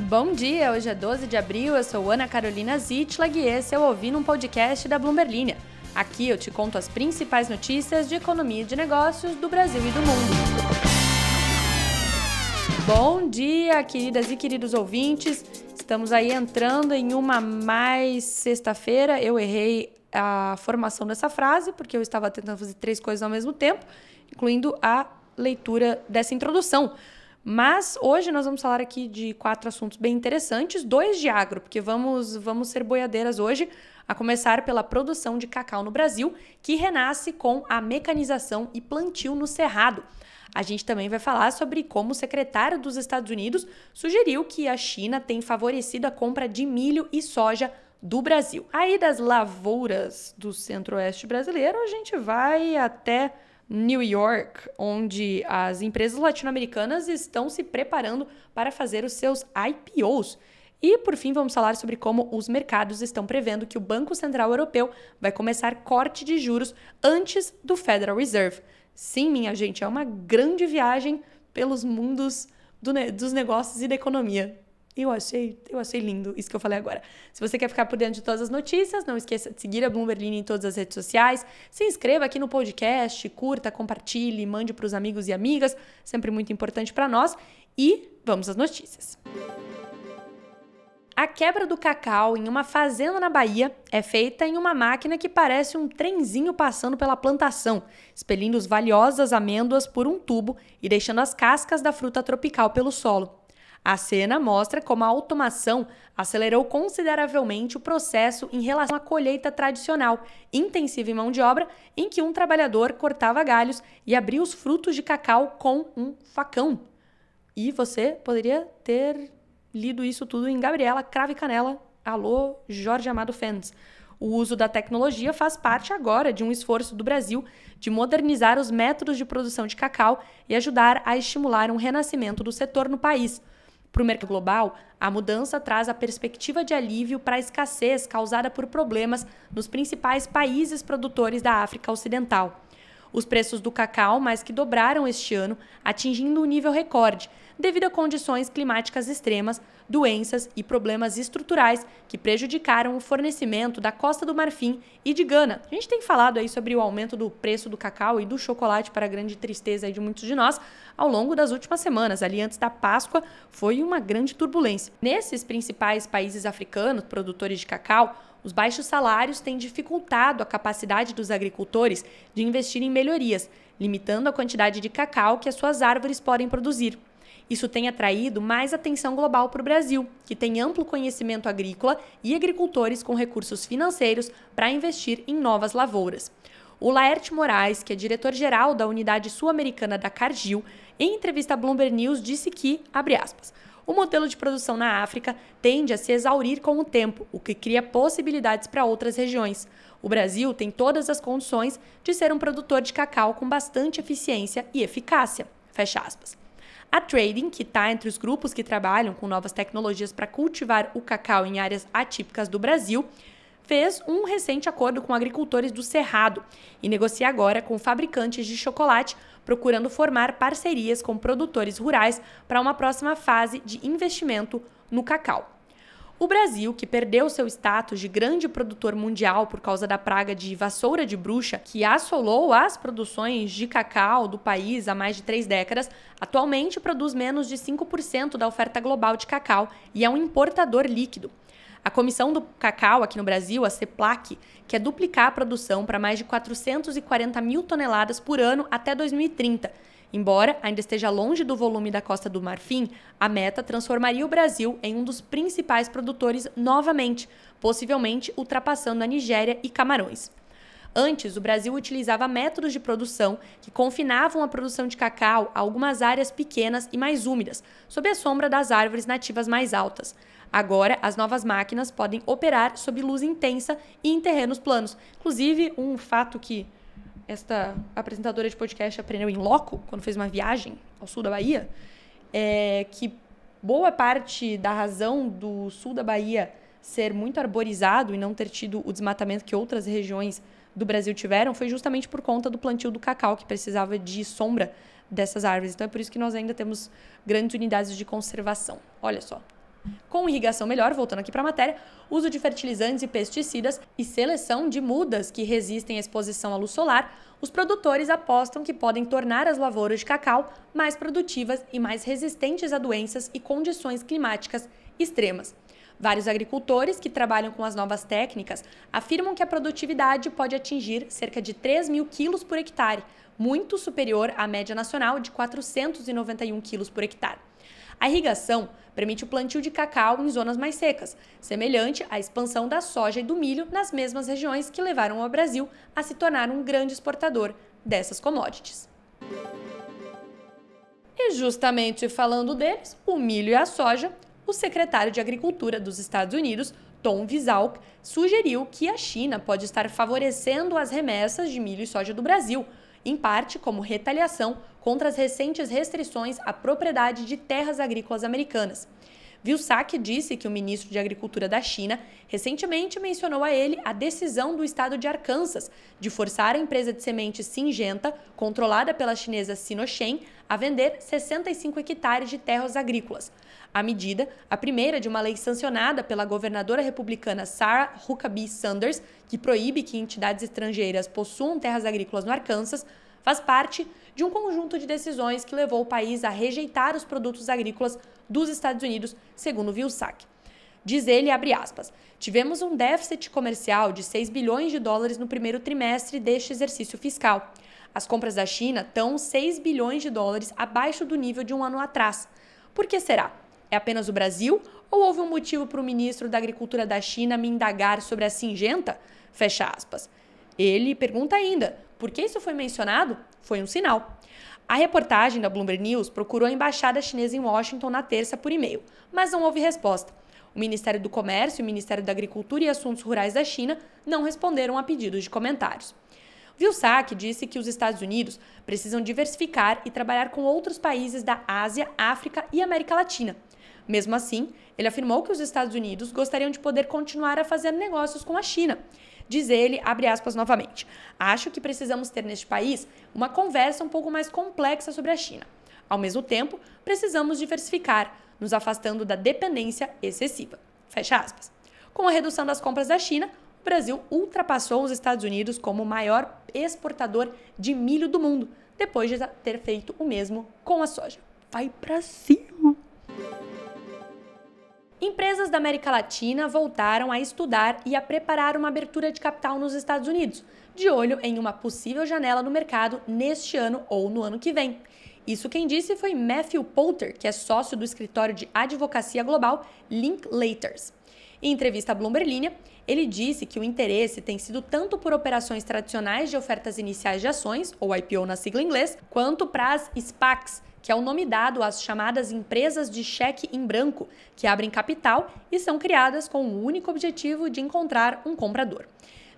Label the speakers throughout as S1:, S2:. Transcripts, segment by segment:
S1: Bom dia, hoje é 12 de abril, eu sou Ana Carolina Zitlag e esse é o Ouvindo um Podcast da Bloomberg Linha. Aqui eu te conto as principais notícias de economia e de negócios do Brasil e do mundo. Bom dia, queridas e queridos ouvintes. Estamos aí entrando em uma mais sexta-feira. Eu errei a formação dessa frase porque eu estava tentando fazer 3 coisas ao mesmo tempo, incluindo a leitura dessa introdução. Mas hoje nós vamos falar aqui de 4 assuntos bem interessantes, 2 de agro, porque vamos ser boiadeiras hoje, a começar pela produção de cacau no Brasil, que renasce com a mecanização e plantio no Cerrado. A gente também vai falar sobre como o secretário dos Estados Unidos sugeriu que a China tem favorecido a compra de milho e soja do Brasil. Aí das lavouras do centro-oeste brasileiro, a gente vai até New York, onde as empresas latino-americanas estão se preparando para fazer os seus IPOs. E, por fim, vamos falar sobre como os mercados estão prevendo que o Banco Central Europeu vai começar corte de juros antes do Federal Reserve. Sim, minha gente, é uma grande viagem pelos mundos dos negócios e da economia. Eu achei lindo isso que eu falei agora. Se você quer ficar por dentro de todas as notícias, não esqueça de seguir a Bloomberg Linha em todas as redes sociais. Se inscreva aqui no podcast, curta, compartilhe, mande para os amigos e amigas. Sempre muito importante para nós. E vamos às notícias. A quebra do cacau em uma fazenda na Bahia é feita em uma máquina que parece um trenzinho passando pela plantação, expelindo as valiosas amêndoas por um tubo e deixando as cascas da fruta tropical pelo solo. A cena mostra como a automação acelerou consideravelmente o processo em relação à colheita tradicional, intensiva em mão de obra, em que um trabalhador cortava galhos e abria os frutos de cacau com um facão. E você poderia ter lido isso tudo em Gabriela Cravo e Canela. Alô, Jorge Amado Fens. O uso da tecnologia faz parte agora de um esforço do Brasil de modernizar os métodos de produção de cacau e ajudar a estimular um renascimento do setor no país. Para o mercado global, a mudança traz a perspectiva de alívio para a escassez causada por problemas nos principais países produtores da África Ocidental. Os preços do cacau mais que dobraram este ano, atingindo um nível recorde, devido a condições climáticas extremas, doenças e problemas estruturais que prejudicaram o fornecimento da Costa do Marfim e de Gana. A gente tem falado aí sobre o aumento do preço do cacau e do chocolate, para a grande tristeza aí de muitos de nós, ao longo das últimas semanas. Ali antes da Páscoa foi uma grande turbulência. Nesses principais países africanos, produtores de cacau, os baixos salários têm dificultado a capacidade dos agricultores de investir em melhorias, limitando a quantidade de cacau que as suas árvores podem produzir. Isso tem atraído mais atenção global para o Brasil, que tem amplo conhecimento agrícola e agricultores com recursos financeiros para investir em novas lavouras. O Laerte Moraes, que é diretor-geral da unidade sul-americana da Cargill, em entrevista à Bloomberg News, disse que, abre aspas, o modelo de produção na África tende a se exaurir com o tempo, o que cria possibilidades para outras regiões. O Brasil tem todas as condições de ser um produtor de cacau com bastante eficiência e eficácia. Fecha aspas. A Trading, que está entre os grupos que trabalham com novas tecnologias para cultivar o cacau em áreas atípicas do Brasil, fez um recente acordo com agricultores do Cerrado e negocia agora com fabricantes de chocolate, procurando formar parcerias com produtores rurais para uma próxima fase de investimento no cacau. O Brasil, que perdeu seu status de grande produtor mundial por causa da praga de vassoura de bruxa, que assolou as produções de cacau do país há mais de 3 décadas, atualmente produz menos de 5% da oferta global de cacau e é um importador líquido. A Comissão do Cacau aqui no Brasil, a CEPLAC, quer duplicar a produção para mais de 440 mil toneladas por ano até 2030. Embora ainda esteja longe do volume da Costa do Marfim, a meta transformaria o Brasil em um dos principais produtores novamente, possivelmente ultrapassando a Nigéria e Camarões. Antes, o Brasil utilizava métodos de produção que confinavam a produção de cacau a algumas áreas pequenas e mais úmidas, sob a sombra das árvores nativas mais altas. Agora, as novas máquinas podem operar sob luz intensa e em terrenos planos. Inclusive, um fato que esta apresentadora de podcast aprendeu em loco, quando fez uma viagem ao sul da Bahia, é que boa parte da razão do sul da Bahia ser muito arborizado e não ter tido o desmatamento que outras regiões do Brasil tiveram foi justamente por conta do plantio do cacau, que precisava de sombra dessas árvores. Então é por isso que nós ainda temos grandes unidades de conservação. Olha só. Com irrigação melhor, voltando aqui para a matéria, uso de fertilizantes e pesticidas e seleção de mudas que resistem à exposição à luz solar, os produtores apostam que podem tornar as lavouras de cacau mais produtivas e mais resistentes a doenças e condições climáticas extremas. Vários agricultores que trabalham com as novas técnicas afirmam que a produtividade pode atingir cerca de 3.000 quilos por hectare, muito superior à média nacional de 491 quilos por hectare. A irrigação permite o plantio de cacau em zonas mais secas, semelhante à expansão da soja e do milho nas mesmas regiões que levaram o Brasil a se tornar um grande exportador dessas commodities. E justamente falando deles, o milho e a soja, o secretário de Agricultura dos Estados Unidos, Tom Vilsack, sugeriu que a China pode estar favorecendo as remessas de milho e soja do Brasil, em parte como retaliação contra as recentes restrições à propriedade de terras agrícolas americanas. Vilsack disse que o ministro de Agricultura da China recentemente mencionou a ele a decisão do estado de Arkansas de forçar a empresa de sementes Syngenta, controlada pela chinesa Sinochem, a vender 65 hectares de terras agrícolas. A medida, a primeira de uma lei sancionada pela governadora republicana Sarah Huckabee Sanders, que proíbe que entidades estrangeiras possuam terras agrícolas no Arkansas, faz parte de um conjunto de decisões que levou o país a rejeitar os produtos agrícolas dos Estados Unidos, segundo Vilsack. Diz ele, abre aspas, tivemos um déficit comercial de 6 bilhões de dólares no primeiro trimestre deste exercício fiscal. As compras da China estão 6 bilhões de dólares abaixo do nível de um ano atrás. Por que será? É apenas o Brasil? Ou houve um motivo para o ministro da Agricultura da China me indagar sobre a Syngenta? Fecha aspas. Ele pergunta ainda, por que isso foi mencionado? Foi um sinal. A reportagem da Bloomberg News procurou a embaixada chinesa em Washington na terça por e-mail, mas não houve resposta. O Ministério do Comércio e o Ministério da Agricultura e Assuntos Rurais da China não responderam a pedidos de comentários. Vilsack disse que os Estados Unidos precisam diversificar e trabalhar com outros países da Ásia, África e América Latina. Mesmo assim, ele afirmou que os Estados Unidos gostariam de poder continuar a fazer negócios com a China. Diz ele, abre aspas novamente, acho que precisamos ter neste país uma conversa um pouco mais complexa sobre a China. Ao mesmo tempo, precisamos diversificar, nos afastando da dependência excessiva. Fecha aspas. Com a redução das compras da China, o Brasil ultrapassou os Estados Unidos como o maior exportador de milho do mundo, depois de ter feito o mesmo com a soja. Vai pra cima! Empresas da América Latina voltaram a estudar e a preparar uma abertura de capital nos Estados Unidos, de olho em uma possível janela no mercado neste ano ou no ano que vem. Isso quem disse foi Matthew Poulter, que é sócio do escritório de advocacia global Linklaters. Em entrevista à Bloomberg Linha, ele disse que o interesse tem sido tanto por operações tradicionais de ofertas iniciais de ações, ou IPO na sigla em inglês, quanto para as SPACs, que é o nome dado às chamadas empresas de cheque em branco, que abrem capital e são criadas com o único objetivo de encontrar um comprador.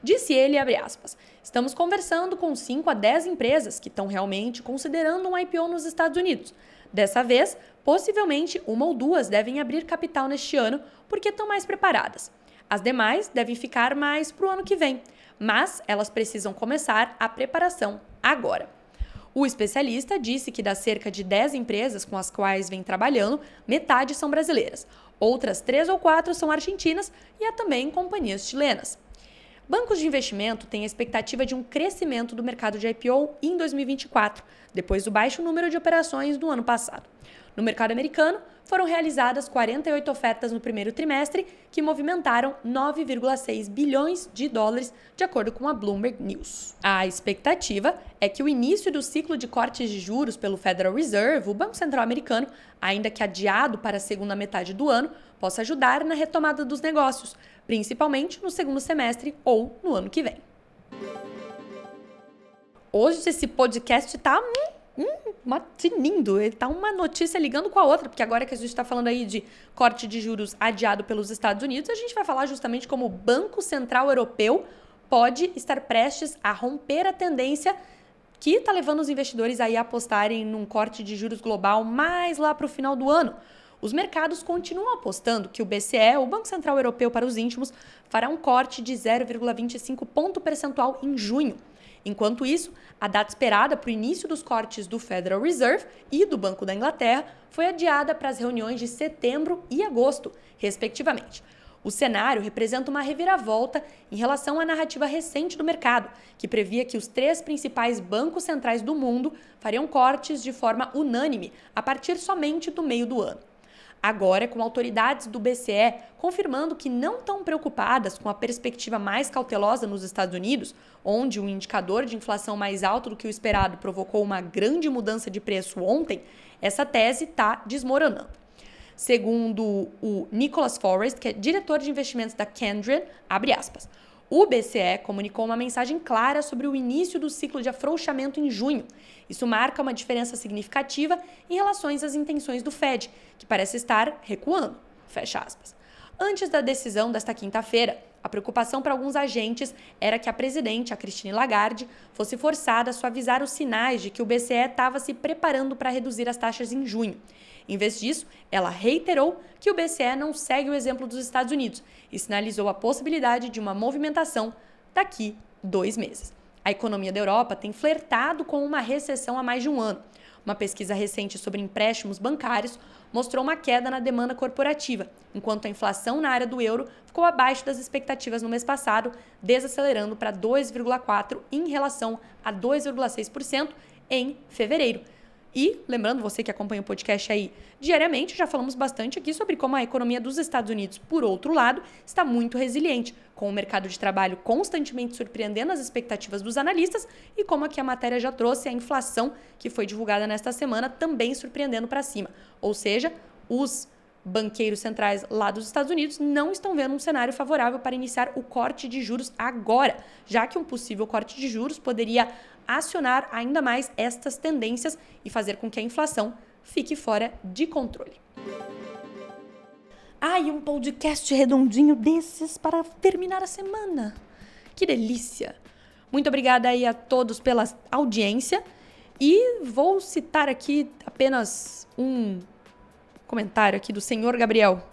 S1: Disse ele, abre aspas, estamos conversando com 5 a 10 empresas que estão realmente considerando um IPO nos Estados Unidos. Dessa vez, possivelmente uma ou duas devem abrir capital neste ano porque estão mais preparadas. As demais devem ficar mais para o ano que vem, mas elas precisam começar a preparação agora. O especialista disse que das cerca de 10 empresas com as quais vem trabalhando, metade são brasileiras, outras 3 ou 4 são argentinas e há também companhias chilenas. Bancos de investimento têm a expectativa de um crescimento do mercado de IPO em 2024, depois do baixo número de operações do ano passado. No mercado americano, foram realizadas 48 ofertas no primeiro trimestre, que movimentaram 9,6 bilhões de dólares, de acordo com a Bloomberg News. A expectativa é que o início do ciclo de cortes de juros pelo Federal Reserve, o Banco Central americano, ainda que adiado para a segunda metade do ano, possa ajudar na retomada dos negócios, principalmente no segundo semestre ou no ano que vem. Hoje esse podcast está lindo, ele tá uma notícia ligando com a outra, porque agora que a gente está falando aí de corte de juros adiado pelos Estados Unidos, a gente vai falar justamente como o Banco Central Europeu pode estar prestes a romper a tendência que está levando os investidores aí a apostarem num corte de juros global mais lá para o final do ano. Os mercados continuam apostando que o BCE, o Banco Central Europeu para os íntimos, fará um corte de 0,25 ponto percentual em junho. Enquanto isso, a data esperada para o início dos cortes do Federal Reserve e do Banco da Inglaterra foi adiada para as reuniões de setembro e agosto, respectivamente. O cenário representa uma reviravolta em relação à narrativa recente do mercado, que previa que os 3 principais bancos centrais do mundo fariam cortes de forma unânime a partir somente do meio do ano. Agora, com autoridades do BCE confirmando que não estão preocupadas com a perspectiva mais cautelosa nos Estados Unidos, onde um indicador de inflação mais alto do que o esperado provocou uma grande mudança de preço ontem, essa tese está desmoronando. Segundo o Nicholas Forrest, que é diretor de investimentos da Kendrion, abre aspas, o BCE comunicou uma mensagem clara sobre o início do ciclo de afrouxamento em junho. Isso marca uma diferença significativa em relação às intenções do Fed, que parece estar recuando. Fecha aspas. Antes da decisão desta quinta-feira, a preocupação para alguns agentes era que a presidente, a Christine Lagarde, fosse forçada a suavizar os sinais de que o BCE estava se preparando para reduzir as taxas em junho. Em vez disso, ela reiterou que o BCE não segue o exemplo dos Estados Unidos e sinalizou a possibilidade de uma movimentação daqui 2 meses. A economia da Europa tem flertado com uma recessão há mais de um ano. Uma pesquisa recente sobre empréstimos bancários mostrou uma queda na demanda corporativa, enquanto a inflação na área do euro ficou abaixo das expectativas no mês passado, desacelerando para 2,4% em relação a 2,6% em fevereiro. E, lembrando você que acompanha o podcast aí diariamente, já falamos bastante aqui sobre como a economia dos Estados Unidos, por outro lado, está muito resiliente, com o mercado de trabalho constantemente surpreendendo as expectativas dos analistas e como aqui a matéria já trouxe, a inflação que foi divulgada nesta semana também surpreendendo para cima. Ou seja, os banqueiros centrais lá dos Estados Unidos não estão vendo um cenário favorável para iniciar o corte de juros agora, já que um possível corte de juros poderia acionar ainda mais estas tendências e fazer com que a inflação fique fora de controle. E um podcast redondinho desses para terminar a semana. Que delícia! Muito obrigada aí a todos pela audiência e vou citar aqui apenas um comentário aqui do senhor Gabriel,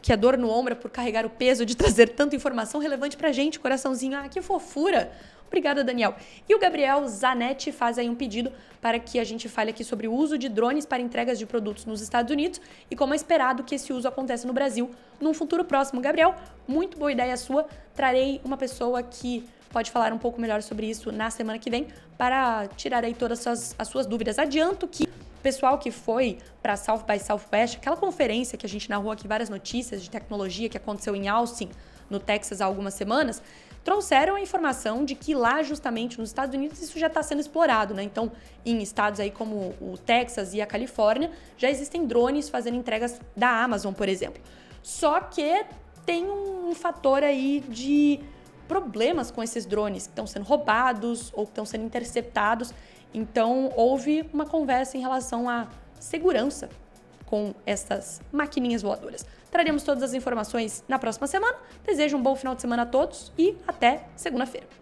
S1: que a dor no ombro é por carregar o peso de trazer tanta informação relevante pra gente, coraçãozinho. Que fofura! Obrigada, Daniel. E o Gabriel Zanetti faz aí um pedido para que a gente fale aqui sobre o uso de drones para entregas de produtos nos Estados Unidos e como é esperado que esse uso aconteça no Brasil num futuro próximo. Gabriel, muito boa ideia sua. Trarei uma pessoa que pode falar um pouco melhor sobre isso na semana que vem para tirar aí todas as suas dúvidas. Adianto que o pessoal que foi para South by Southwest, aquela conferência que a gente narrou aqui várias notícias de tecnologia que aconteceu em Austin, no Texas, há algumas semanas, trouxeram a informação de que lá, justamente nos Estados Unidos, isso já está sendo explorado, né? Então, em estados aí como o Texas e a Califórnia, já existem drones fazendo entregas da Amazon, por exemplo. Só que tem um fator aí de problemas com esses drones que estão sendo roubados ou que estão sendo interceptados. Então, houve uma conversa em relação à segurança com essas maquininhas voadoras. Traremos todas as informações na próxima semana. Desejo um bom final de semana a todos e até segunda-feira.